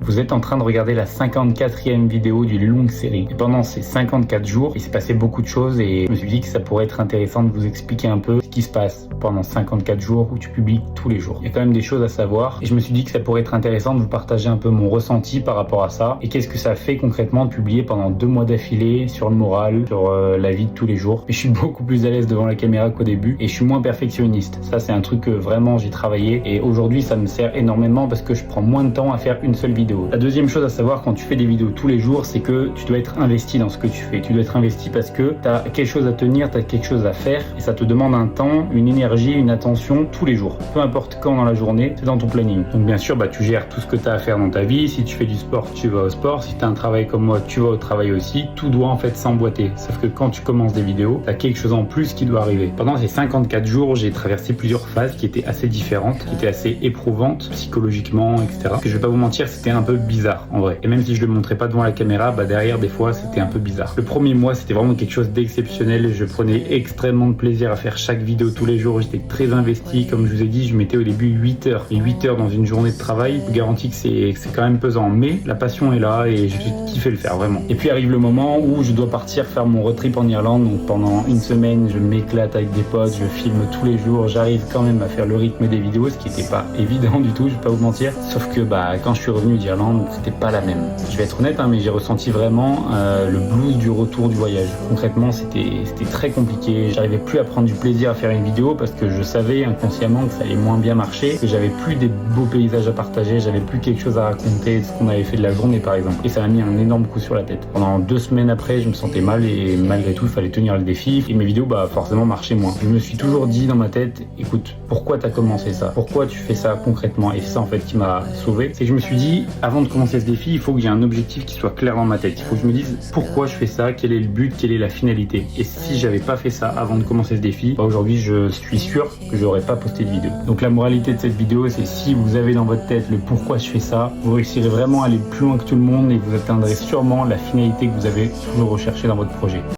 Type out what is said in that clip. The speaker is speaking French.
Vous êtes en train de regarder la 54e vidéo d'une longue série. Et pendant ces 54 jours, il s'est passé beaucoup de choses et je me suis dit que ça pourrait être intéressant de vous expliquer un peu ce qui se passe pendant 54 jours où tu publies tous les jours. Il y a quand même des choses à savoir et je me suis dit que ça pourrait être intéressant de vous partager un peu mon ressenti par rapport à ça et qu'est-ce que ça fait concrètement de publier pendant 2 mois d'affilée sur le moral, sur la vie de tous les jours. Et je suis beaucoup plus à l'aise devant la caméra qu'au début et je suis moins perfectionniste. Ça, c'est un truc que vraiment j'ai travaillé et aujourd'hui ça me sert énormément parce que je prends moins de temps à faire une seule vidéo. La deuxième chose à savoir quand tu fais des vidéos tous les jours, c'est que tu dois être investi dans ce que tu fais. Tu dois être investi parce que tu as quelque chose à tenir, tu as quelque chose à faire et ça te demande un temps, une énergie, une attention tous les jours. Peu importe quand dans la journée, c'est dans ton planning. Donc bien sûr, tu gères tout ce que tu as à faire dans ta vie. Si tu fais du sport, tu vas au sport. Si tu as un travail comme moi, tu vas au travail aussi. Tout doit en fait s'emboîter. Sauf que quand tu commences des vidéos, tu as quelque chose en plus qui doit arriver. Pendant ces 54 jours, j'ai traversé plusieurs phases qui étaient assez différentes, qui étaient assez éprouvantes psychologiquement, etc. Que je vais pas vous mentir, c'était un peu bizarre en vrai. Et même si je le montrais pas devant la caméra, derrière des fois c'était un peu bizarre. Le premier mois, c'était vraiment quelque chose d'exceptionnel. Je prenais extrêmement de plaisir à faire chaque vidéo tous les jours. J'étais très investi. Comme je vous ai dit, je mettais au début 8 heures. Et 8 heures dans une journée de travail, je vous garantis que c'est quand même pesant. Mais la passion est là et j'ai kiffé le faire vraiment. Et puis arrive le moment où je dois partir faire mon road trip en Irlande. Donc pendant une semaine, je m'éclate avec des potes, je filme tous les jours. J'arrive quand même à faire le rythme des vidéos, ce qui n'était pas évident du tout, je vais pas vous mentir. Sauf que quand je suis revenu d'Irlande, c'était pas la même. Je vais être honnête, mais j'ai ressenti vraiment le blues du retour du voyage. Concrètement, c'était très compliqué. J'arrivais plus à prendre du plaisir à faire une vidéo parce que je savais inconsciemment que ça allait moins bien marcher, que j'avais plus des beaux paysages à partager, j'avais plus quelque chose à raconter de ce qu'on avait fait de la journée par exemple. Et ça m'a mis un énorme coup sur la tête. Pendant 2 semaines après, je me sentais mal et malgré tout, il fallait tenir le défi. Et mes vidéos, forcément marchaient moins. Je me suis toujours dit dans ma tête, écoute, pourquoi t'as commencé ça? Pourquoi tu fais ça concrètement? Et c'est ça en fait qui m'a sauvé. C'est que je me suis dit, avant de commencer ce défi, il faut que j'ai un objectif qui soit clair dans ma tête. Il faut que je me dise pourquoi je fais ça, quel est le but, quelle est la finalité. Et si j'avais pas fait ça avant de commencer ce défi, aujourd'hui je suis sûr que j'aurais pas posté de vidéo. Donc la moralité de cette vidéo, c'est si vous avez dans votre tête le pourquoi je fais ça, vous réussirez vraiment à aller plus loin que tout le monde et vous atteindrez sûrement la finalité que vous avez toujours recherchée dans votre projet.